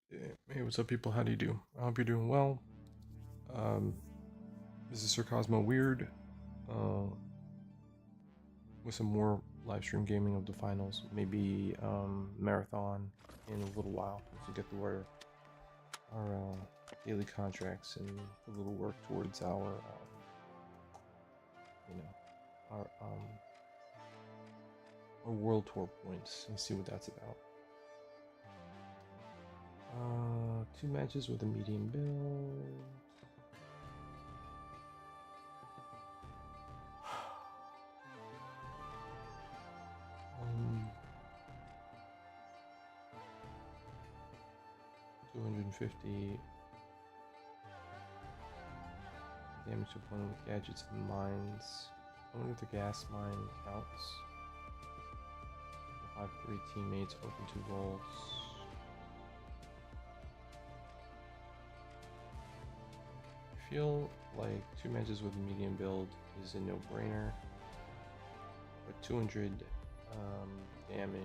Hey, what's up, people? How do you do? I hope you're doing well. Um, this is Sir Cosmo Weird, uh, with some more live stream gaming of the finals. Maybe marathon in a little while once we get through our daily contracts and a little work towards you know, our world tour points and see what that's about. Two matches with a medium build. 250 damage to opponent with gadgets and mines. Only if the gas mine counts. 5-3 teammates open to rolls. I feel like two matches with a medium build is a no-brainer. But 200 damage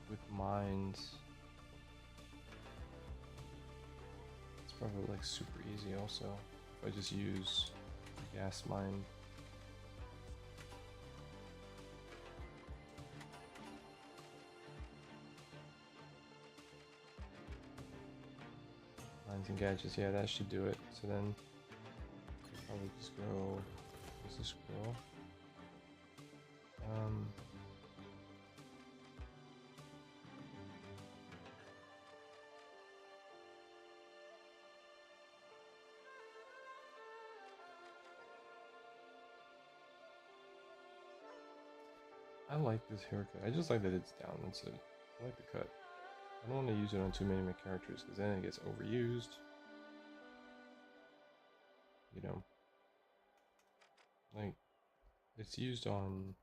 with mines. It's probably like super easy also. If I just use gas mine. Mines and gadgets, yeah, that should do it. So then I'll probably just go, what's the scroll? I like this haircut. I just like that it's down. That's it. I like the cut. I don't want to use it on too many of my characters because then it gets overused. You know, like it's used on.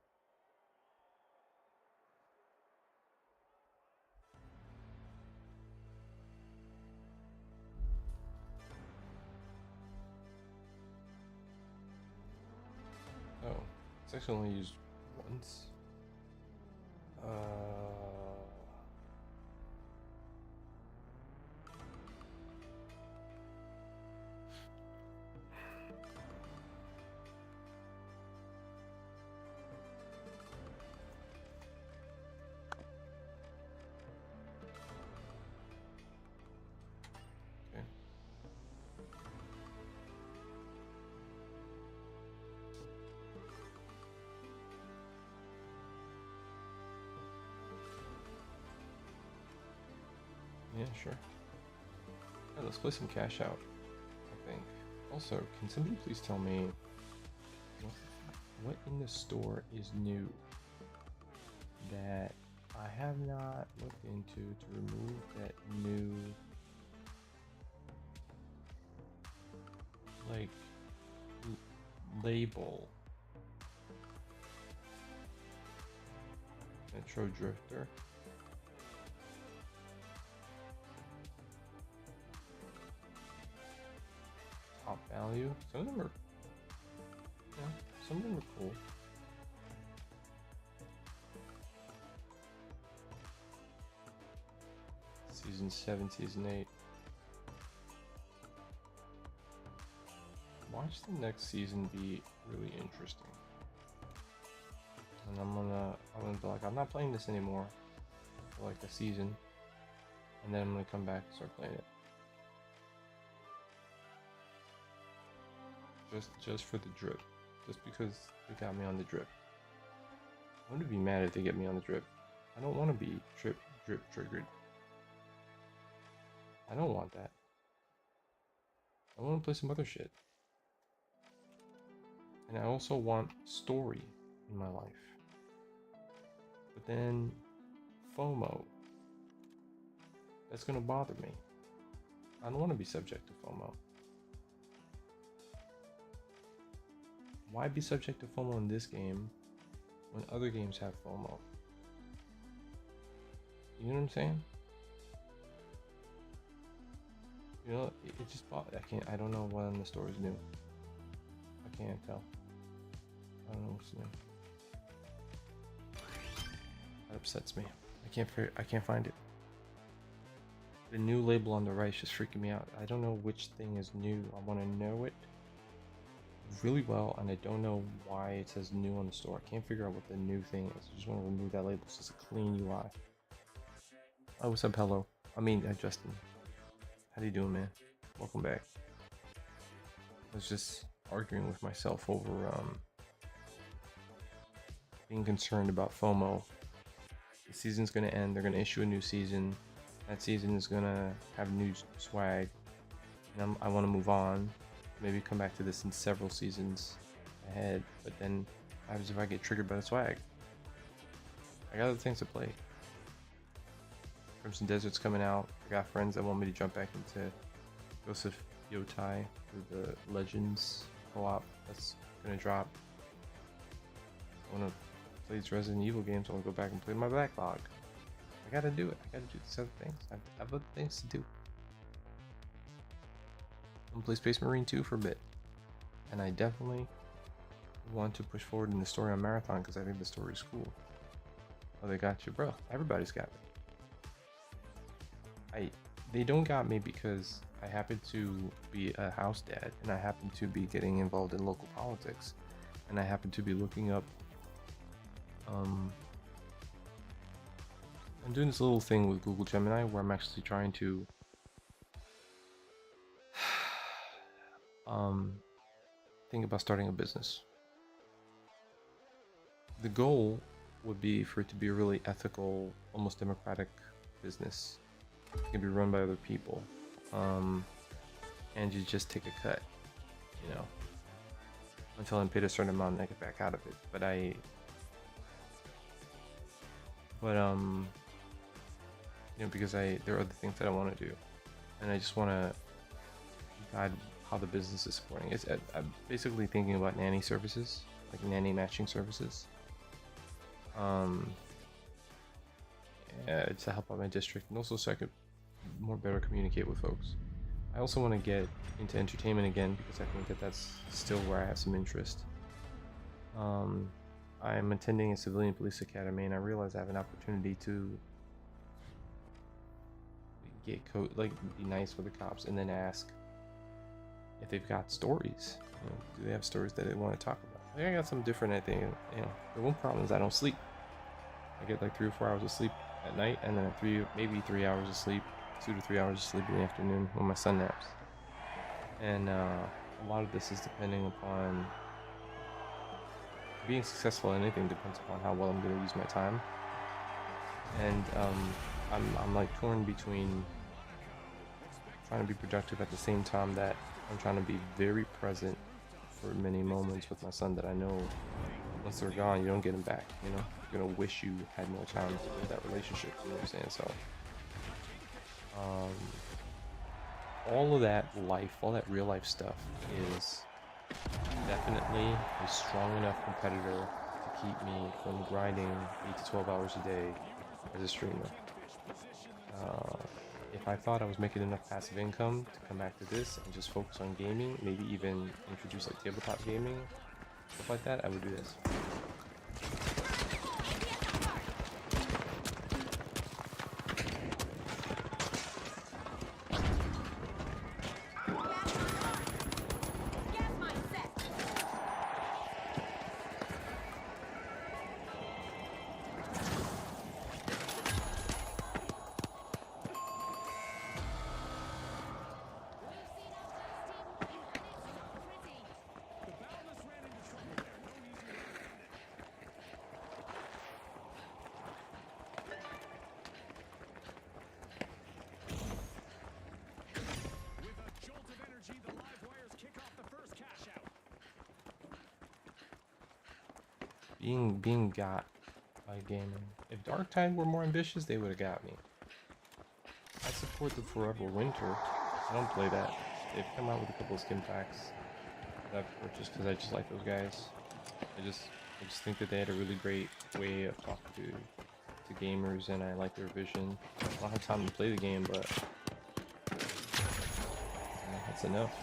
Oh, it's actually only used once. Okay. Yeah, sure. Yeah, let's play some cash out, I think. Also, can somebody please tell me what in the store is new that I have not looked into to remove that new, like, label? Metro Drifter. Top value. Some of them are, yeah, some of them are cool. Season 7, Season 8. Watch the next season be really interesting. And I'm gonna be like, I'm not playing this anymore for like a season. And then I'm gonna come back and start playing it. Just for the drip. Just because they got me on the drip. I wouldn't be mad if they get me on the drip. I don't want to be drip triggered. I don't want that. I want to play some other shit. And I also want story in my life. But then FOMO. That's gonna bother me. I don't want to be subject to FOMO. Why be subject to FOMO in this game when other games have FOMO? You know what I'm saying? You know, it just I don't know what on the store is new. I can't tell. I don't know what's new. That upsets me. I can't find it. The new label on the right is just freaking me out. I don't know which thing is new. I want to know it really well, and I don't know why it says new on the store. I can't figure out what the new thing is. I just want to remove that label so it's a clean UI. Oh, what's up, hello? Justin. How you doing, man? Welcome back. I was just arguing with myself over being concerned about FOMO. The season's gonna end. They're gonna issue a new season. That season is gonna have new swag, and I want to move on. Maybe come back to this in several seasons ahead. But then, what happens if I get triggered by the swag? I got other things to play. Crimson Desert's coming out. I got friends that want me to jump back into Ghost of Yotai for the Legends co-op that's gonna drop. I want to play these Resident Evil games. I want to go back and play my backlog. I gotta do it. I gotta do these other things. I have other things to do. I'm gonna play Space Marine 2 for a bit. And I definitely want to push forward in the story on Marathon because I think the story is cool. Oh, they got you, bro. Everybody's got me. They don't got me because I happen to be a house dad and I happen to be getting involved in local politics and I happen to be looking up I'm doing this little thing with Google Gemini where I'm actually trying to think about starting a business. The goal would be for it to be a really ethical, almost democratic business. It can be run by other people, and you just take a cut, you know, until I'm paid a certain amount and I get back out of it. You know, because there are other things that I want to do, and I just want to guide how the business is supporting it. I'm basically thinking about nanny services, like nanny matching services. To help out my district and also so I could better communicate with folks. I also want to get into entertainment again because I think that's still where I have some interest. I'm attending a civilian police academy and I realize I have an opportunity to get be nice with the cops and then ask if they've got stories. You know, do they have stories that they want to talk about? I think I got some different. I think, you know, the one problem is I don't sleep. I get like 3 or 4 hours of sleep at night, and then maybe 3 hours of sleep, 2 to 3 hours of sleep in the afternoon when my son naps. And a lot of this is depending upon being successful in anything depends upon how well I'm going to use my time. And I'm like torn between trying to be productive at the same time that I'm trying to be very present for many moments with my son that I know once they're gone, you don't get them back, you know? You're gonna wish you had more time to build that relationship, you know what I'm saying? So, all of that life, all that real life stuff is definitely a strong enough competitor to keep me from grinding 8 to 12 hours a day as a streamer. If I thought I was making enough passive income to come back to this and just focus on gaming, maybe even introduce like tabletop gaming, stuff like that, I would do this. Being got by gaming. If Dark Tide were more ambitious, they would have got me. I support the Forever Winter. I don't play that. They've come out with a couple of skin packs that I've purchased because I just like those guys. I just think that they had a really great way of talking to gamers, and I like their vision. I don't have time to play the game, but that's enough.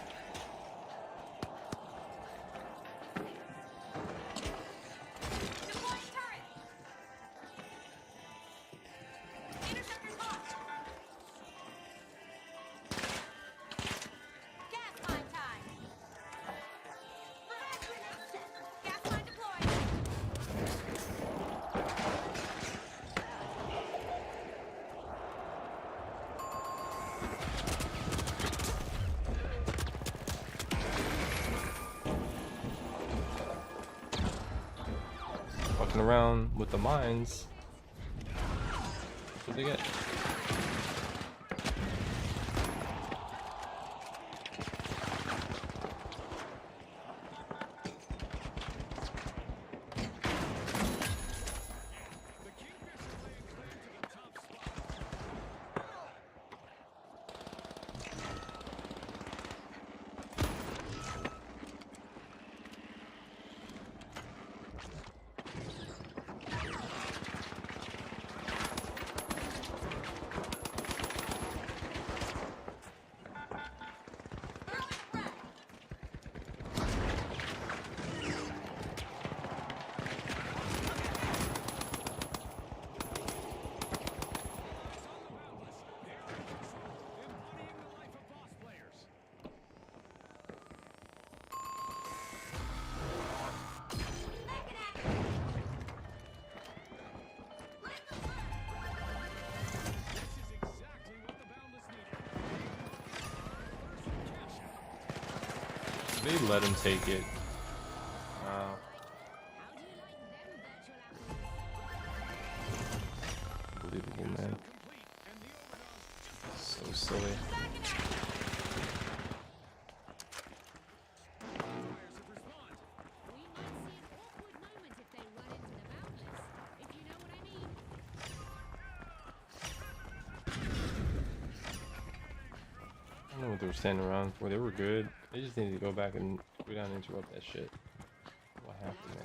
fucking around with the mines. That's what they get. They let him take it. Wow. Unbelievable, man. So silly. I don't know what they were standing around for. They were good. They just needed to go back and go down and interrupt that shit. What happened there?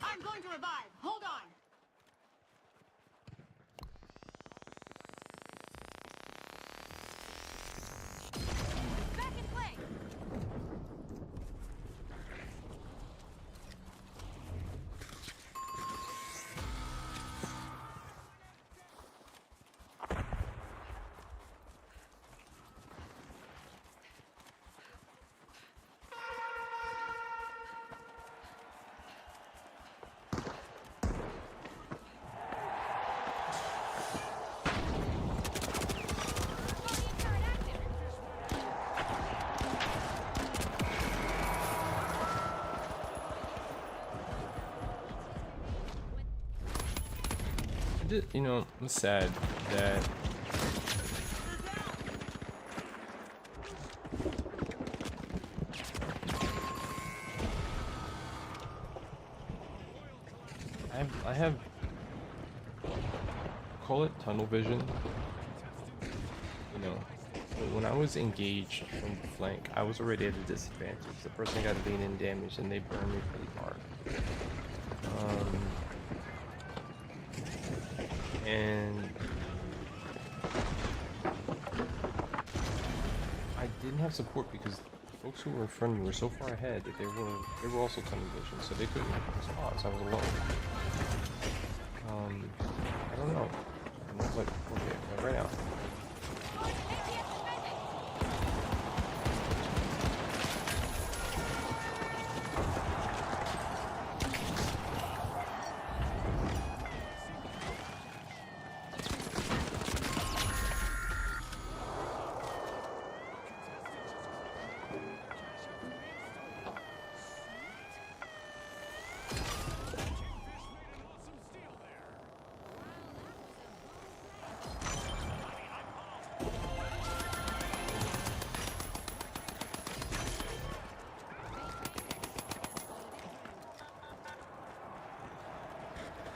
I'm going to revive. Hold on. Back in play. You know, I'm sad that I have call it tunnel vision. You know, when I was engaged from the flank, I was already at a disadvantage. The person got lean in damage and they burned me pretty hard. And I didn't have support because the folks who were in front of me were so far ahead that they were also tunnel vision, so they couldn't respond. So I was alone. I don't know. But okay, right now.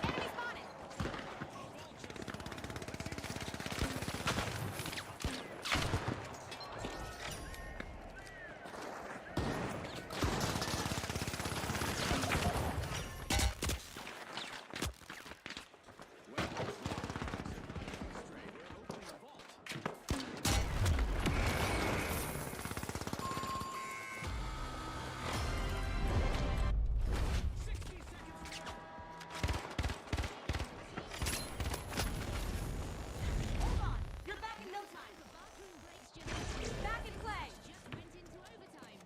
Enemy spotted. Hold on. You're back in no time. Bathroom breaks just Back in play. went into overtime.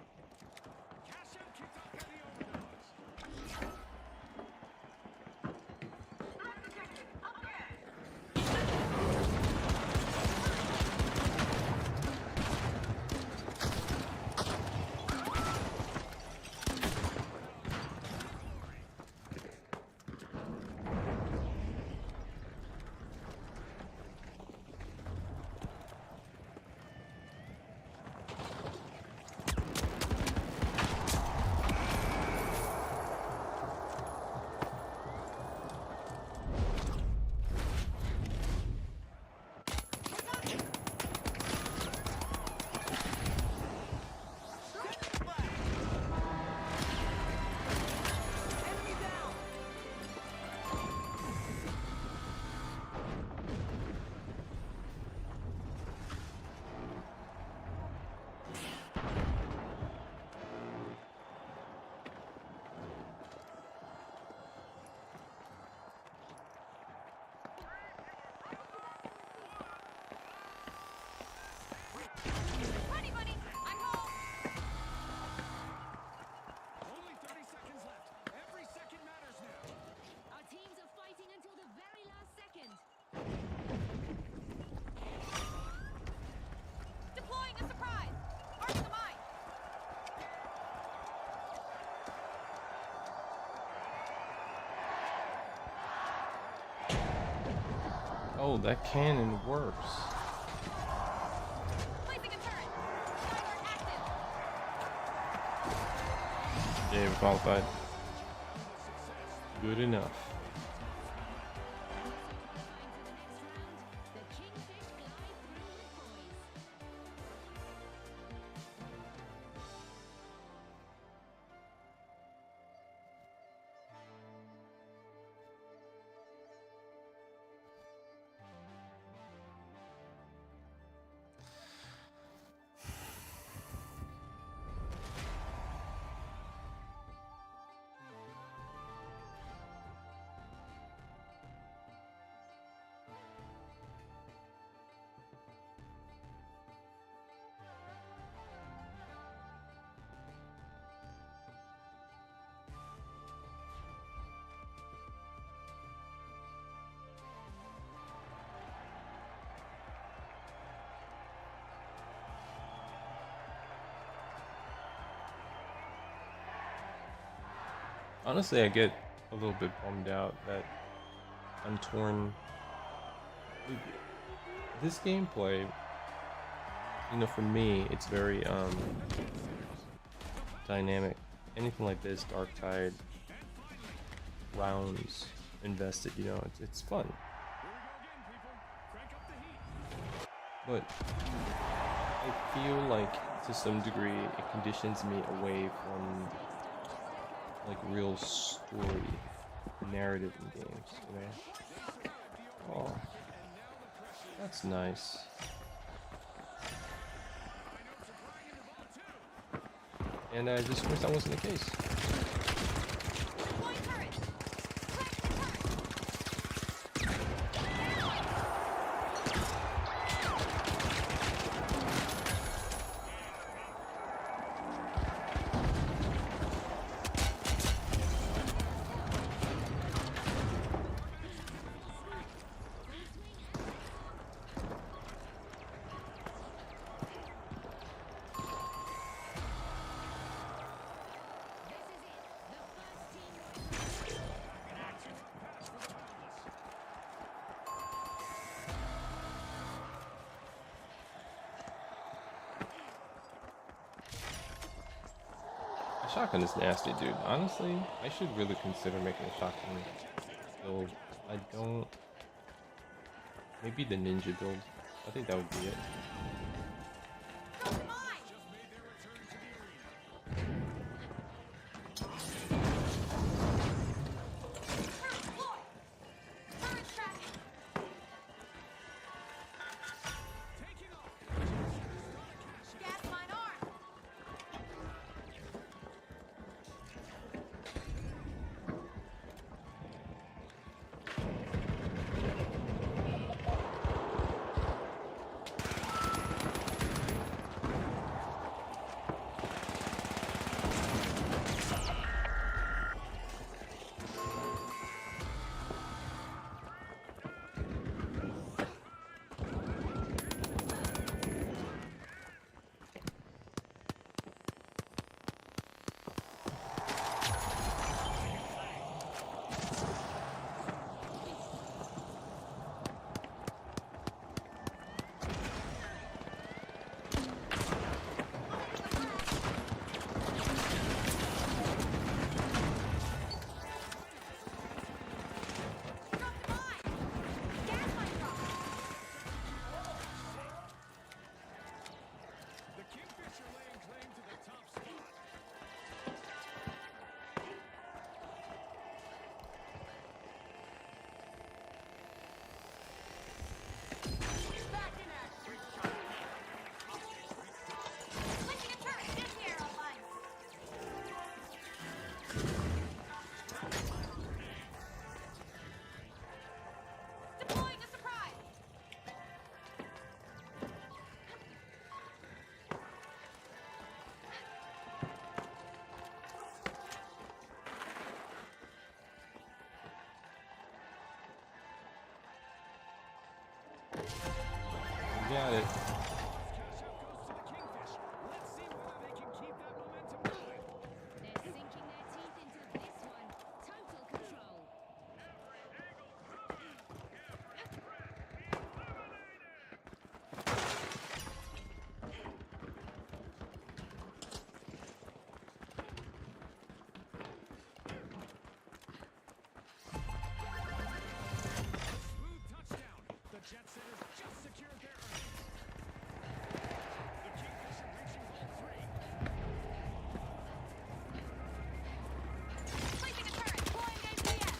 Enemy down. Honey bunny, I'm home. Only 30 seconds left. Every second matters now. Our teams are fighting until the very last second. Deploying a surprise. Arcing a mine. Oh, that cannon works. Placing a turret. Skyguard active. Yeah, we qualified. Good enough. Also qualifying for the next round, the Kingfish glide through with poise. Honestly, I get a little bit bummed out that I'm torn. This gameplay, you know, for me, it's very dynamic. Anything like this, Dark Tide, rounds invested, you know, it's fun. But I feel like to some degree it conditions me away from like real story narrative in games, you know? Oh, that's nice. And I just wish that wasn't the case. Deploying turret. Planting the turret. shotgun is nasty, dude. Honestly, I should really consider making a shotgun build. I don't. Maybe the ninja build. I think that would be it. Throw the mine! Turret deployed! Turret tracking! Taking off. Gas mine armed! Drop the mine! Gas mine dropped! The Kingfisher laying claim to the top spot. Back in action! Placing a turret! Anti-air online! Deploying a surprise! Got it. Cash out goes to the Kingfish. Let's see whether they can keep that momentum going. They're sinking their teeth into this one. Total control. Smooth touchdown. The jet setters just secured their earnings. The Kingfisher reaching hole 3. Placing a turret! Deploying APS!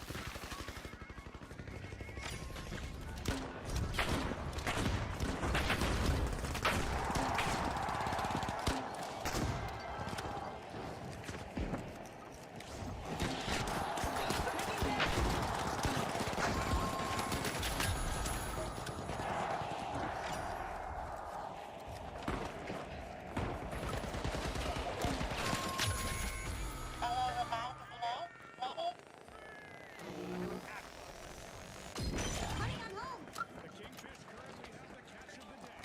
Honey, I'm home! The Kingfish currently have the catch of the day.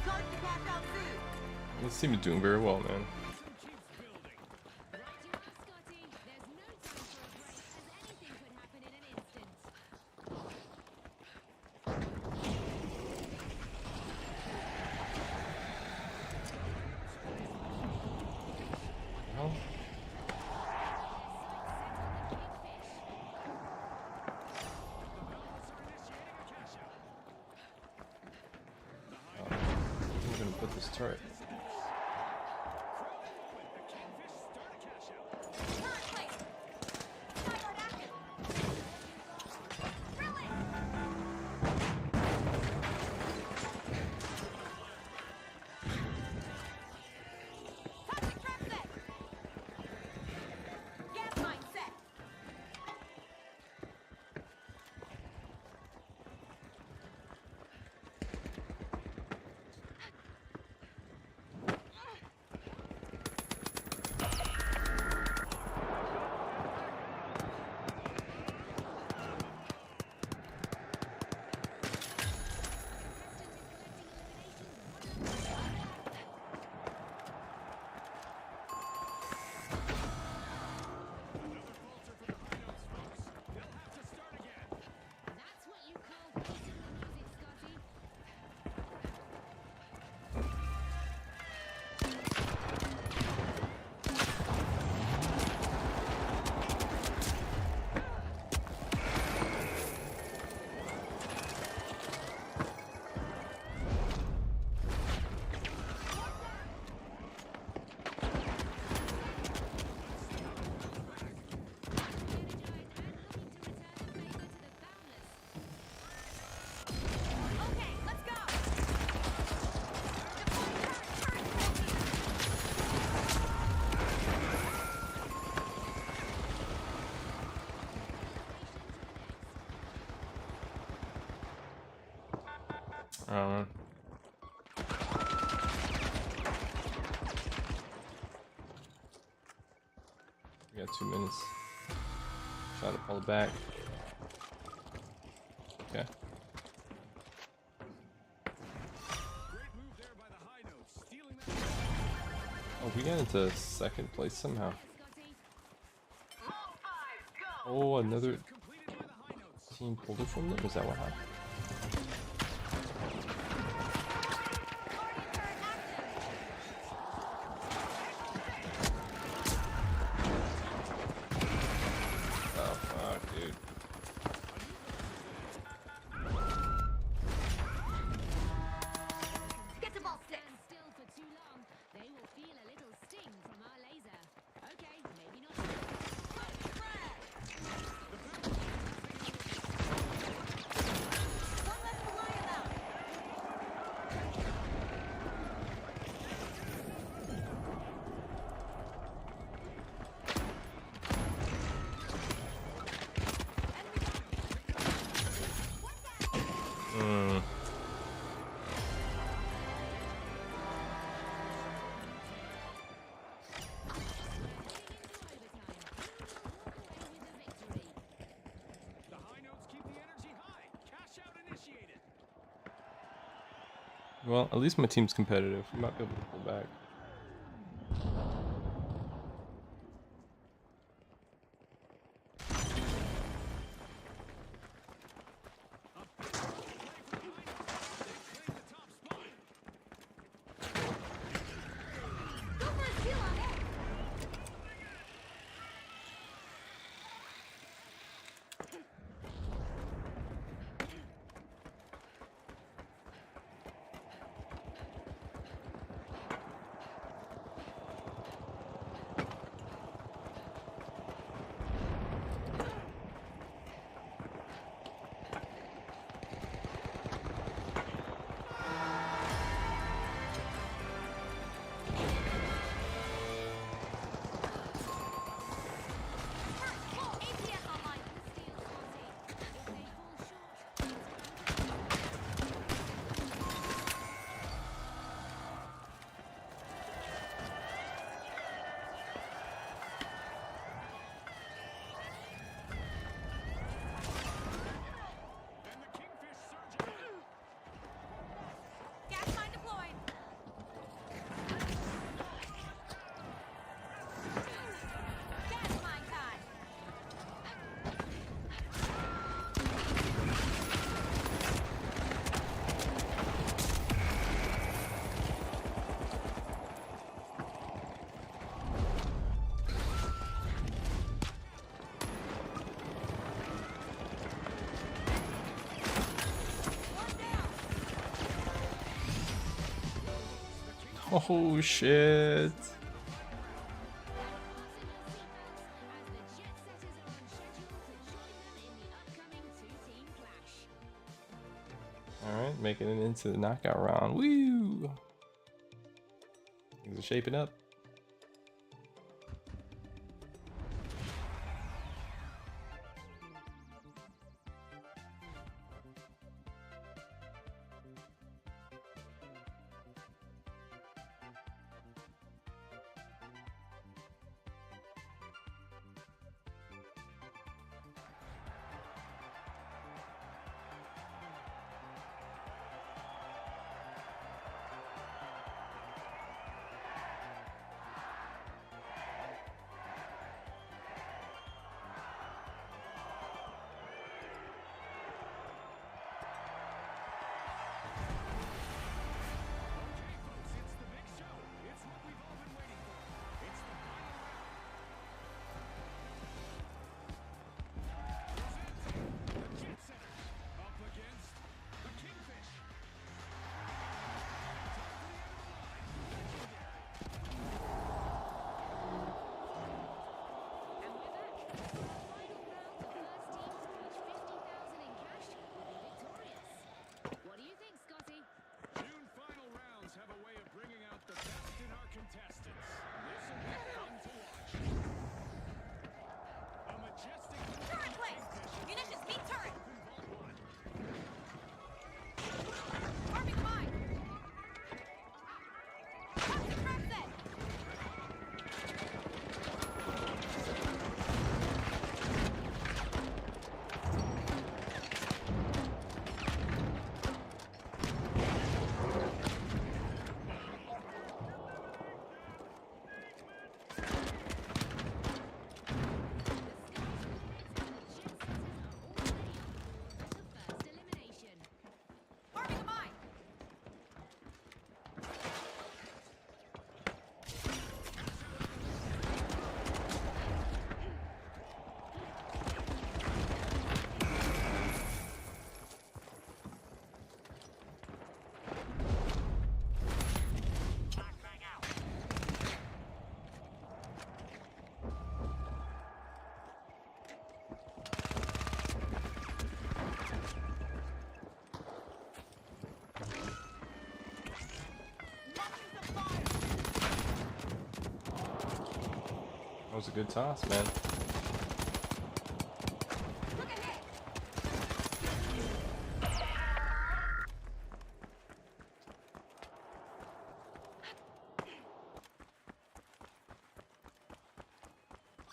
Guard the cash out soon! This team is doing very well, man. Momentum keeps building. Right you are, Scotty. There's no time for a break, as anything could happen in an instant. Well, Their sights set on the Kingfish. The Valets are initiating a cash out. I'm gonna put this turret. Crowded moment. The Kingfish start a cash out. Turret placed! Skyguard active! Drilling! Toxic trap set! Gas mine set! Alright. We got 2 minutes. Try to pull it back. Okay. Great move there by the high notes, stealing that. Oh, we got into second place somehow. Scotty. Oh, another Completed by the high notes. team pulled it from them? Is that what happened? Oh, fuck, dude. Get the ball stick. Stand still for too long. They will feel a little sting from our laser. Okay, maybe not. One less to worry about. Hmm. The high notes keep the energy high. Cash out initiated. Well, at least my team's competitive. We might be able to pull back. Claim the top spot. Go for a steal on it. Full APS online. And the kingfish surge ahead. Gas mine deployed. Gas mine time. One down. Oh, shit. Alright, making it into the knockout round. Woo! Things are shaping up. That was a good toss, man. Look ahead.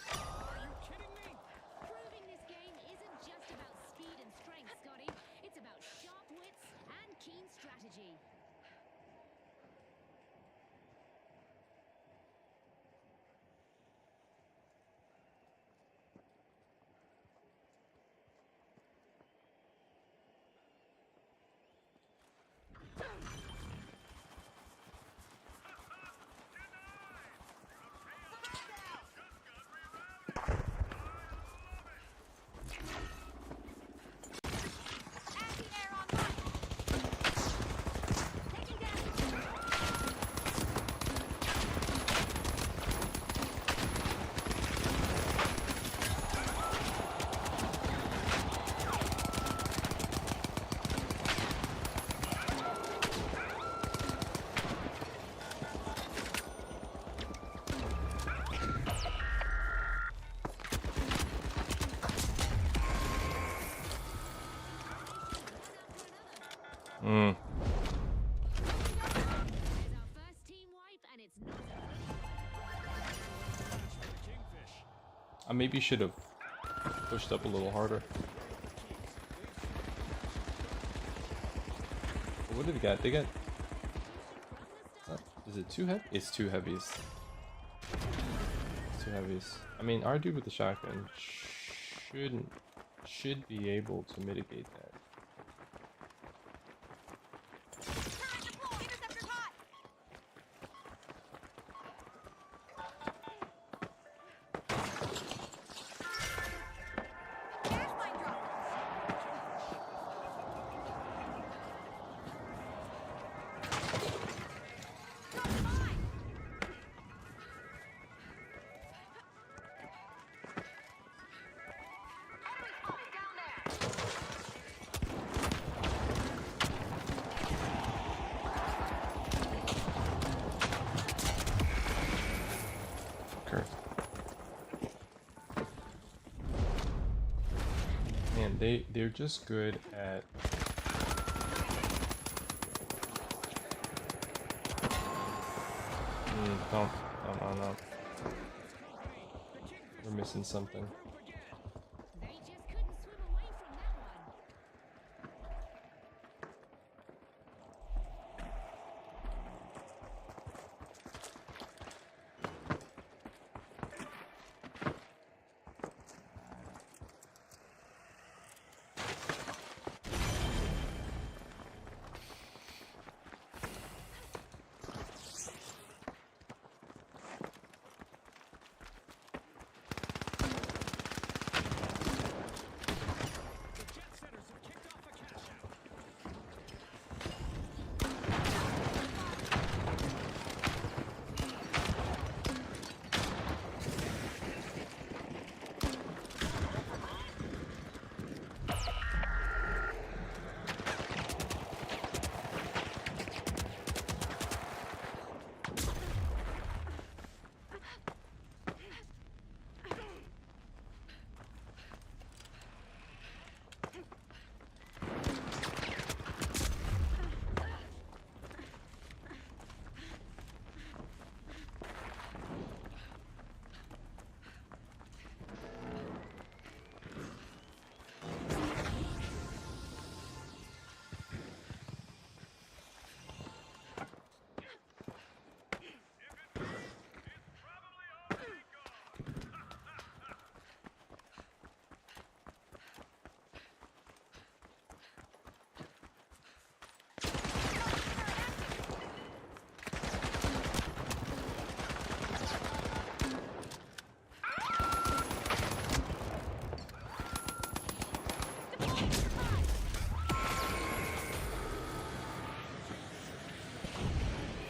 Are you kidding me? Proving this game isn't just about speed and strength, Scotty. It's about sharp wits and keen strategy. Anti-air online. Taking damage. Mm. There's our first team wipe, and it's not That's for the Kingfish. I maybe should have pushed up a little harder. What did they got? They got. Is it two heavy? It's two heavies. It's two heavies. I mean, our dude with the shotgun should be able to mitigate that. Turret deployed. Interceptor's hot. Gas mine drop. Drop the mine. Enemy spotted down there. Fucker. Man, they're just good at. No. We're missing something. They just couldn't swim away from that one. The jet setters have kicked off a cash out.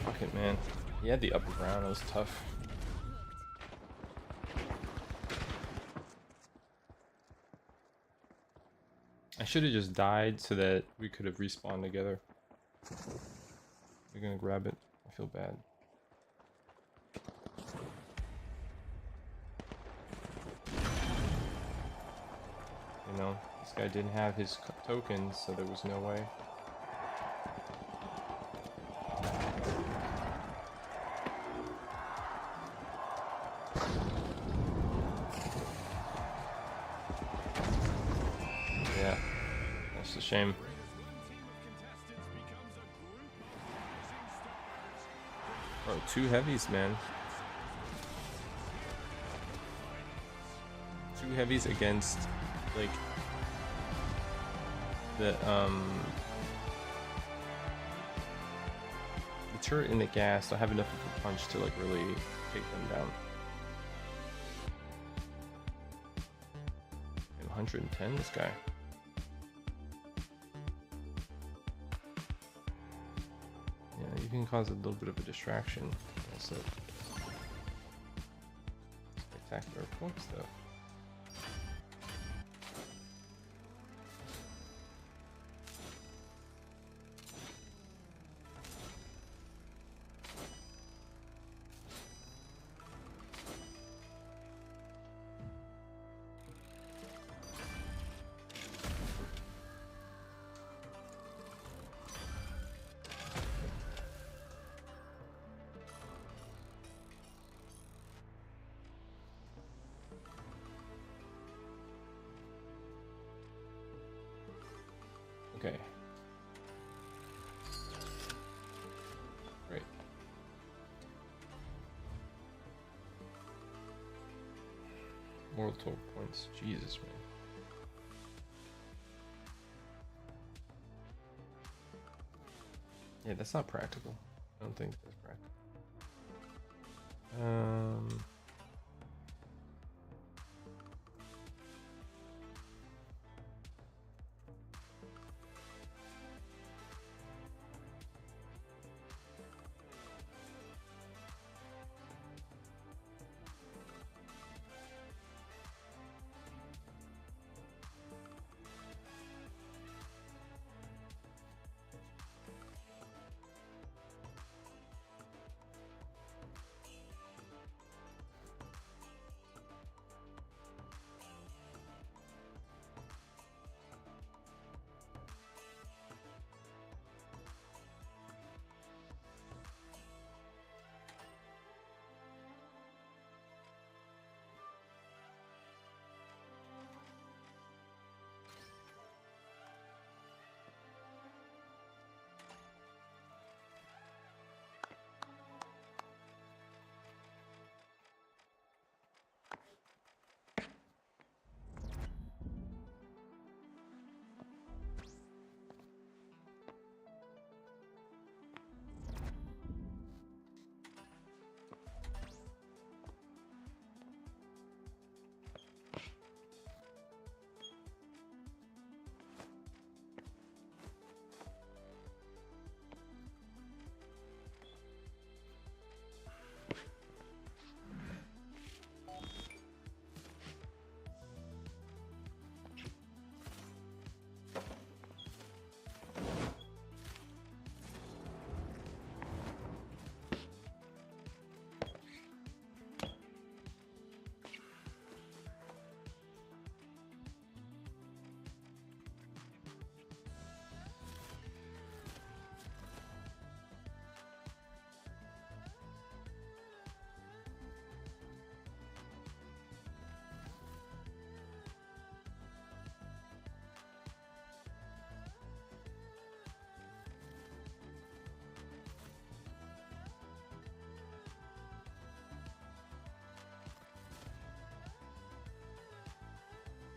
Fuck it, man. He had the upper ground. It was tough. I should have just died so that we could have respawned together. We're gonna grab it. I feel bad. You know, this guy didn't have his tokens, so there was no way. Yeah, that's a shame. Bro, 2 heavies, man. 2 heavies against, like, the turret and the gas don't have enough of a punch to, like, really take them down. And 110, this guy. Yeah, you can cause a little bit of a distraction. Also, spectacular points, though. Okay. Great. Moral torque points. Jesus, man. Yeah, that's not practical. I don't think that's practical.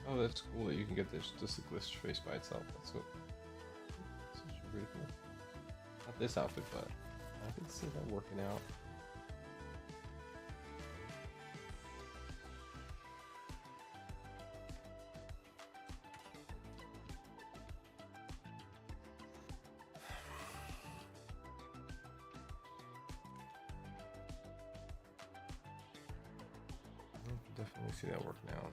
Oh, that's cool that you can get this just a glitch face by itself. That's so really cool. Not this outfit, but I can see that working out. I can definitely see that working out.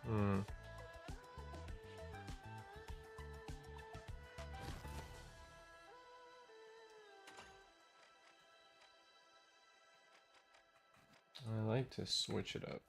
Hmm. I like to switch it up.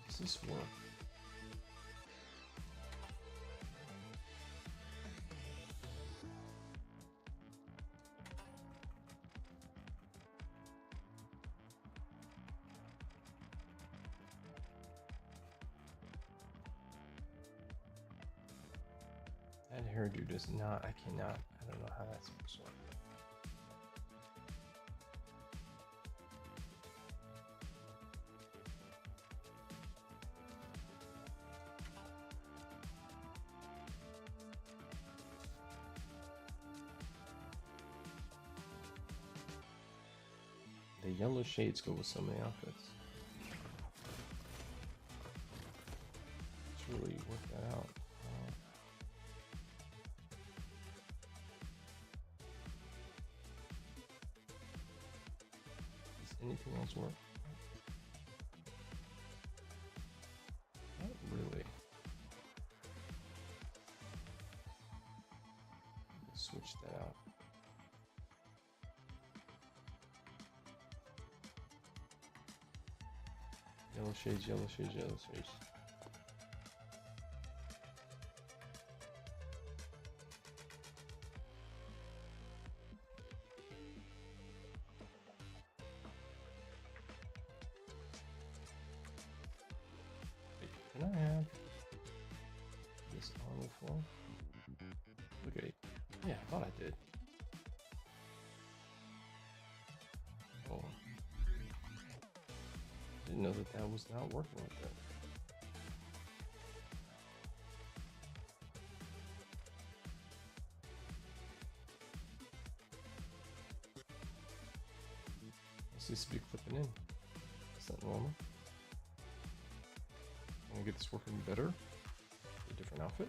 Does this work? That hairdo does not, I cannot, I don't know how that's supposed to work. The yellow shades go with so many outfits. Let's really work that out. Does anything else work? Not really. Let's switch that out. Yellow shades, yellow shades, yellow shades. Wait, can I have this on before? Look at it. Yeah, I thought I did. Oh. Didn't know that that was not working with that. This needs to be clipping in. Is that normal? Can I get this working better? A different outfit?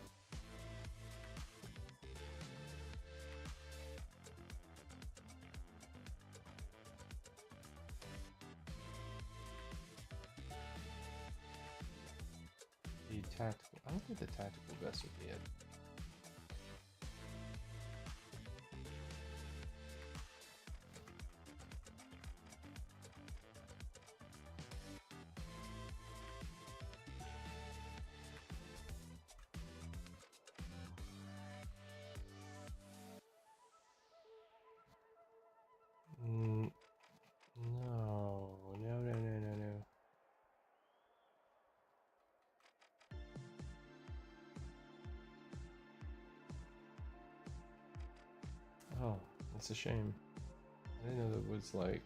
The tactical. I don't think the tactical vest would be it. No, no, no, no, no, no. Oh, that's a shame. I didn't know that was like.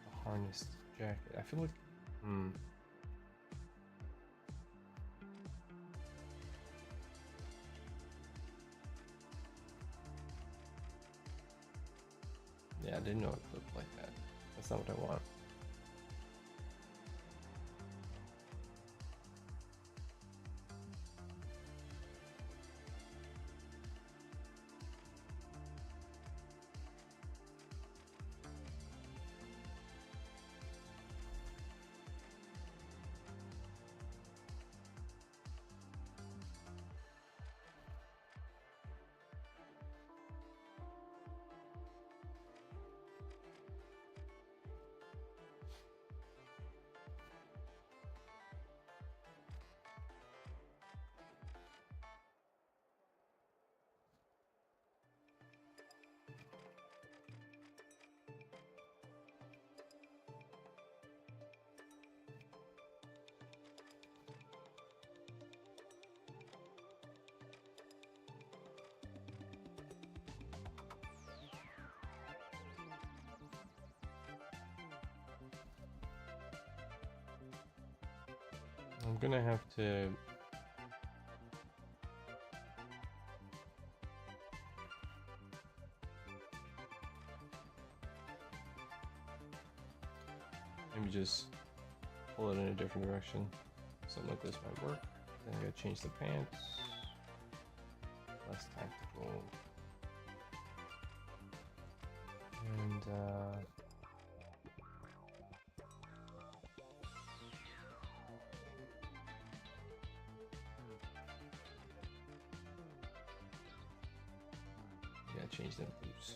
A harnessed jacket. I feel like. Yeah, I didn't know it looked like that. That's not what I want. I'm gonna have to. Maybe just pull it in a different direction. Something like this might work. Then I gotta change the pants. Less tactical. And yeah, change them boots.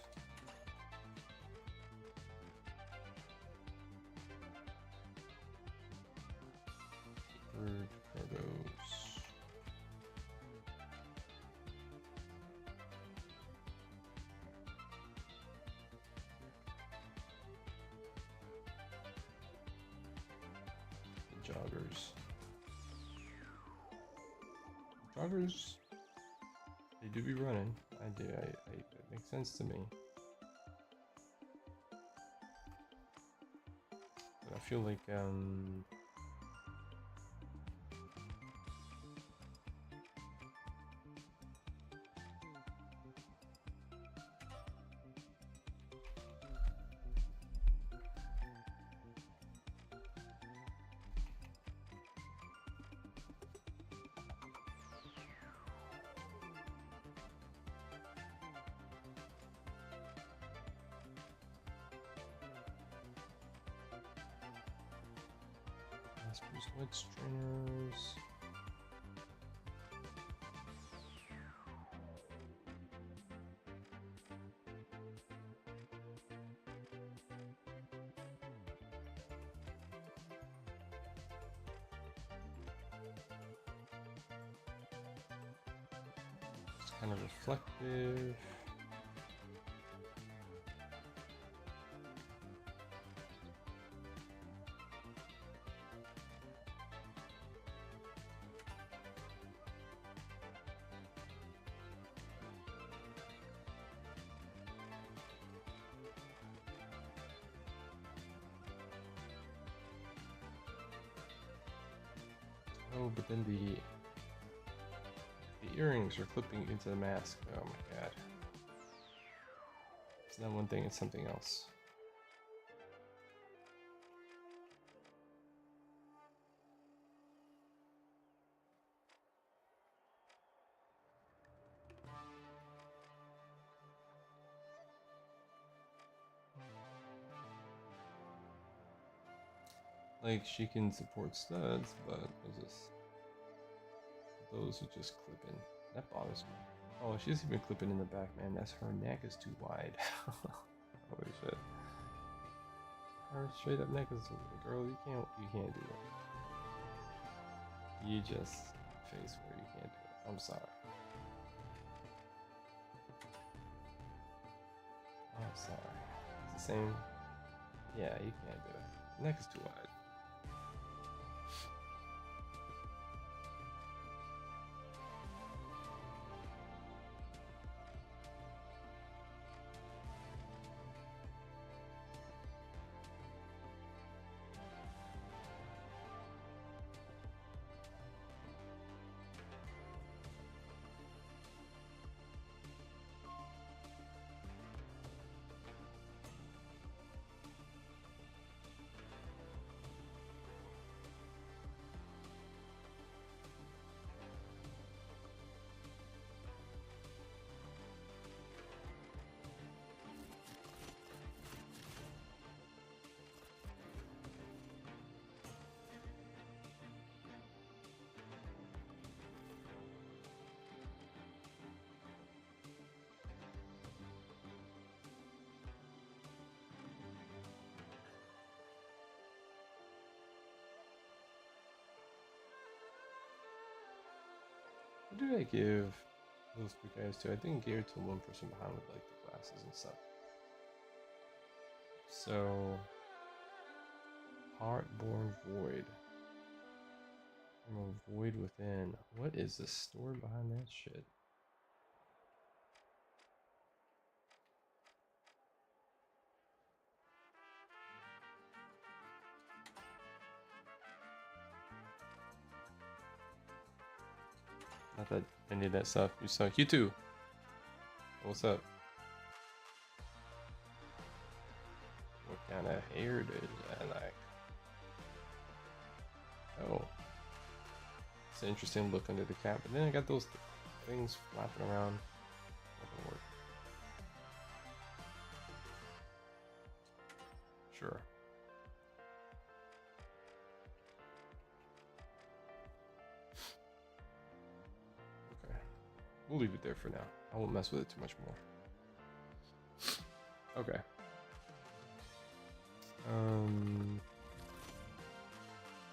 Bird cargos. The joggers. Joggers. They do be running. I do. It makes sense to me. But I feel like mass-produced wood strainers. It's kind of reflective. Oh, but then the earrings are clipping into the mask. Oh my god. It's not one thing, it's something else. Like, she can support studs, but there's just those who just clip in. That bothers me. Oh, she's even clipping in the back, man. That's her neck is too wide. Holy shit. Her straight up neck is, girl, you can't do it. You just face where you can't do it. I'm sorry. I'm sorry. It's the same. Yeah, you can't do it. Neck is too wide. What did I give those two guys to? I think I gave it to one person behind with like the glasses and stuff. So, Heartborn Void. From a void within. What is the story behind that shit? Not that any of that stuff. You suck. You too. What's up? What kind of hair does I like? Oh. It's an interesting look under the cap. But then I got those things flapping around. Not gonna work. Sure. Okay. We'll leave it there for now. I won't mess with it too much more. Okay.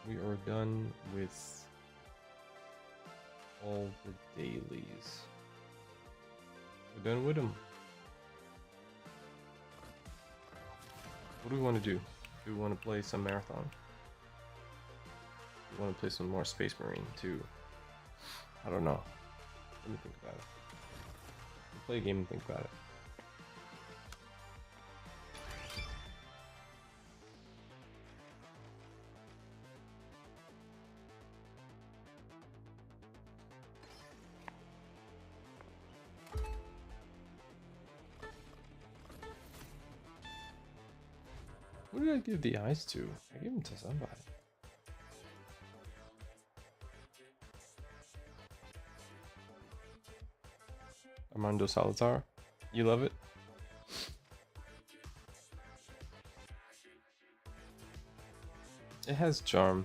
We are done with all the dailies. We're done with them. What do we want to do? Do we want to play some marathon? We want to play some more Space Marine too. I don't know. Let me think about it. We'll play a game and think about it. Who did I give the eyes to? I gave them to somebody. Armando Salazar. You love it? It has charm.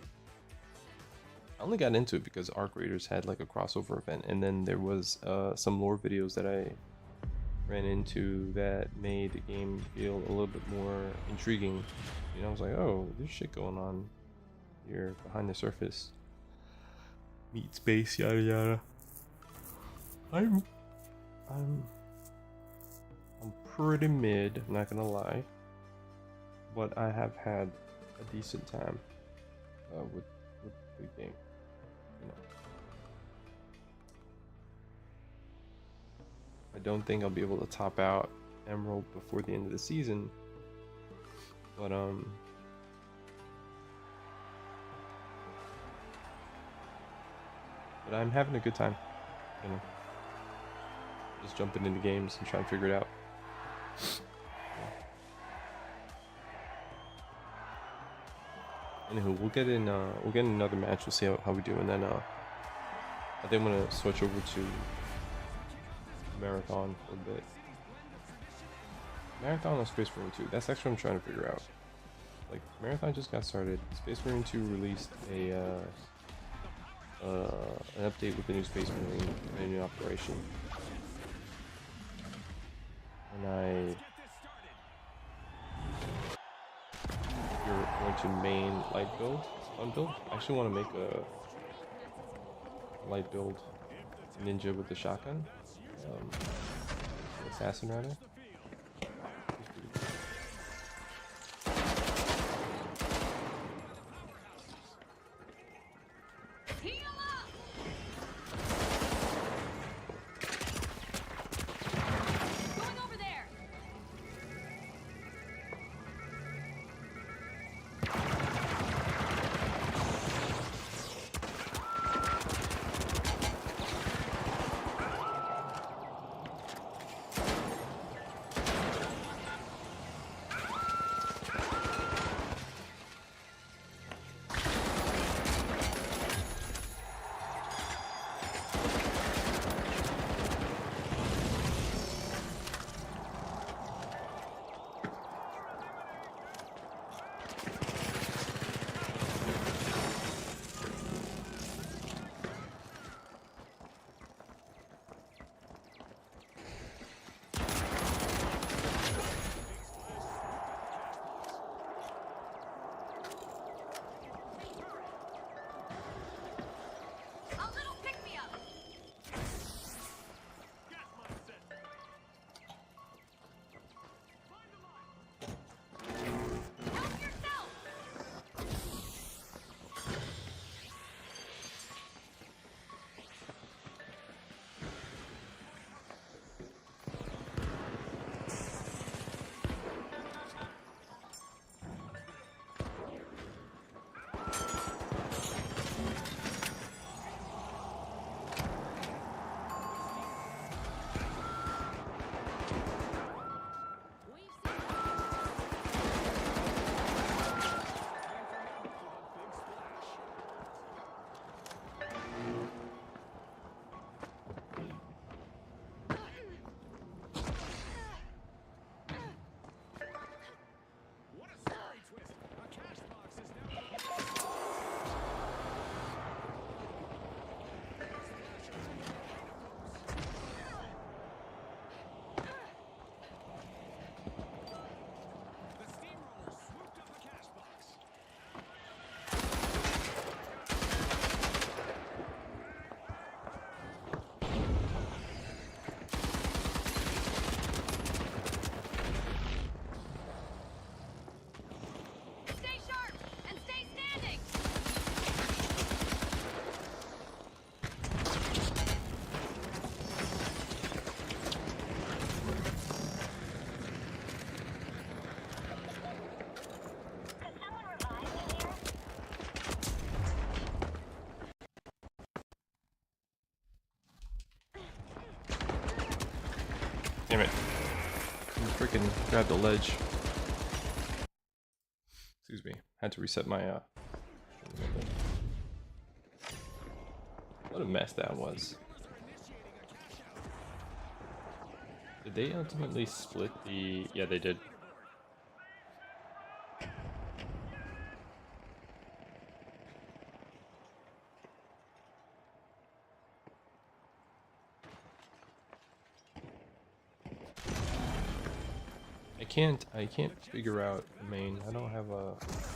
I only got into it because Arc Raiders had like a crossover event, and then there was some lore videos that I ran into that made the game feel a little bit more intriguing. You know, I was like, oh, there's shit going on here behind the surface. Meat space, yada yada. I'm pretty mid, I'm not gonna lie, but I have had a decent time with the game. You know. I don't think I'll be able to top out Emerald before the end of the season, but I'm having a good time, you know, just jumping into games and trying to figure it out. Anywho, we'll get in another match. We'll see how we do, and then I think I'm gonna switch over to Marathon for a bit. Marathon or Space Marine 2? That's actually what I'm trying to figure out. Like, Marathon just got started. Space Marine 2 released an update with the new Space Marine and a new operation. And you're going to main light build, unbuild. I actually want to make a light build ninja with the shotgun, assassin rather. it. You freaking grabbed the ledge. Excuse me. Had to reset my what a mess that was. Did they ultimately split the... Yeah, they did. I can't figure out a main. I don't have a...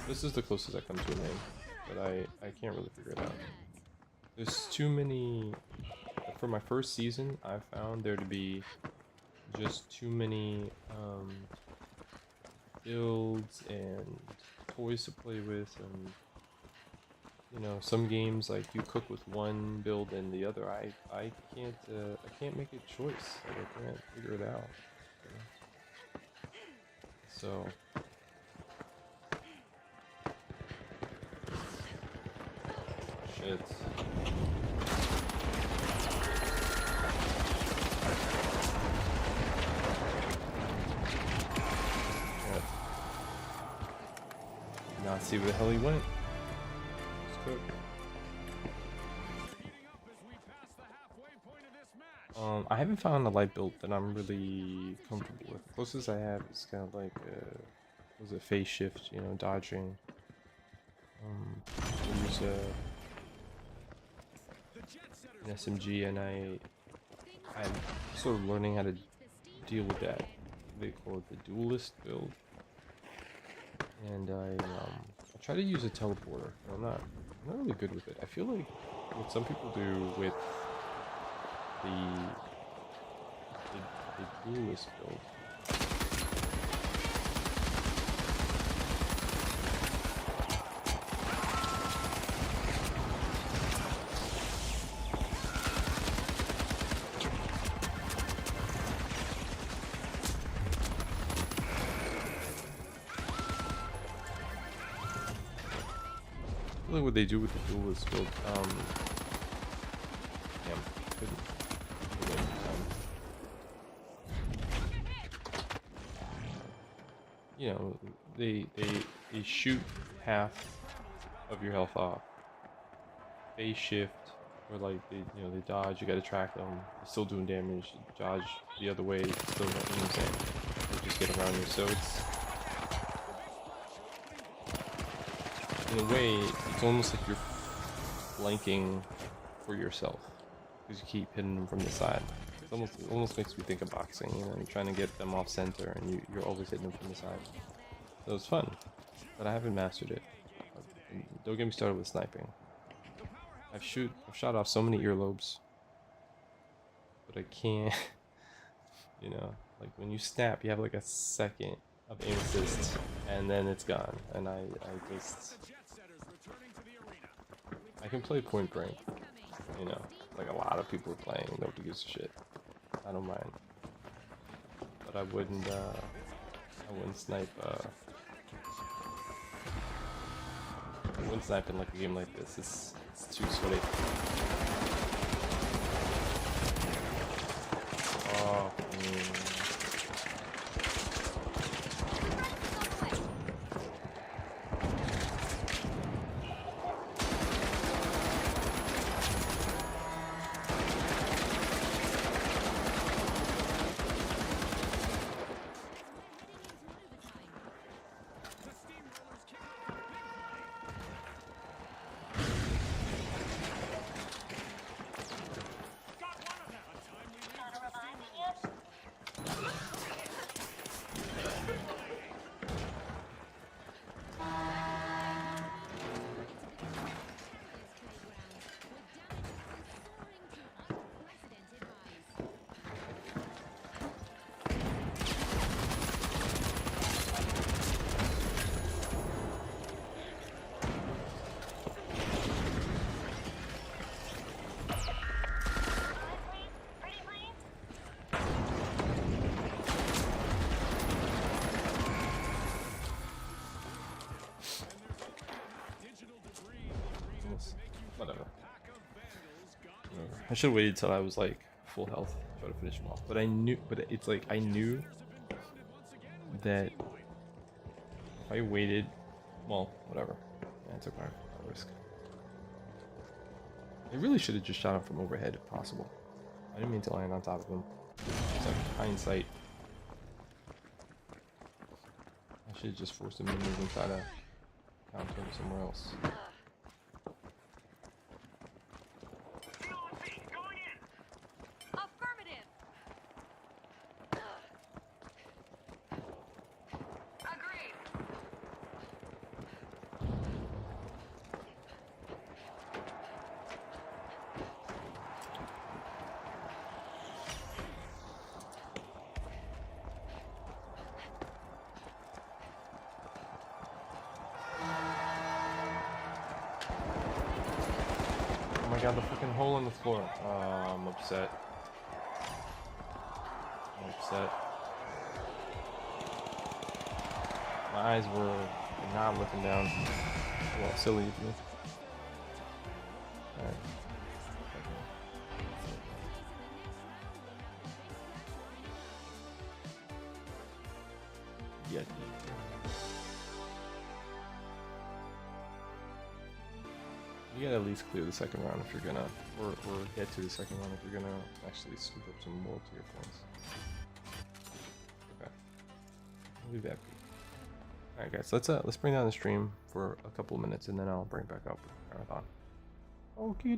This is the closest I come to a main, but I can't really figure it out. There's too many... For my first season, I found there to be just too many builds and toys to play with, and you know, some games like you cook with one build and the other. I can't make a choice. Like, I can't figure it out. You know? So shit. Not see where the hell he went. Let's cook. I haven't found a light build that I'm really comfortable with. The closest I have is kind of like was it phase shift, you know, dodging. I use an SMG, and I'm sort of learning how to deal with that. They call it the duelist build. And I try to use a teleporter. I'm not really good with it. I feel like what some people do with the duelist build. I feel like what they do with the duelist build, damn, couldn't. You know, they shoot half of your health off. Phase shift, or like they dodge. You gotta track them. They're still doing damage. Dodge the other way. Still, you know what I'm saying? They just get around you. So it's, in a way, it's almost like you're flanking for yourself because you keep hitting them from the side. It almost makes me think of boxing, you know, you're trying to get them off center and you're always hitting them from the side. So it's fun, but I haven't mastered it. Don't get me started with sniping. I've shot off so many earlobes, but I can't, you know, like when you snap, you have like a second of aim assist, and then it's gone, and I can play point blank, you know, like a lot of people are playing, nobody gives a shit. I don't mind, but I wouldn't snipe. I wouldn't snipe in like a game like this. It's too sweaty. Oh. Whatever. I should have waited till I was like full health. try to finish them off. But I knew, but it's like I knew that if I waited, well, whatever. Yeah, I took my risk. I really should have just shot him from overhead if possible. I didn't mean to land on top of him. It's like hindsight. I should have just forced him to move and try to counter him somewhere else. Affirmative. Agreed. Oh my god, the fucking hole in the floor. I'm upset. I'm upset. My eyes were not looking down. Well, silly of me. Alright. Yeah. You gotta at least clear the second round if you're gonna, or get to the second round if you're gonna actually scoop up some more tier points. Okay, I'll leave that be. All right, guys, let's bring down the stream for a couple of minutes and then I'll bring back up Marathon. Okay.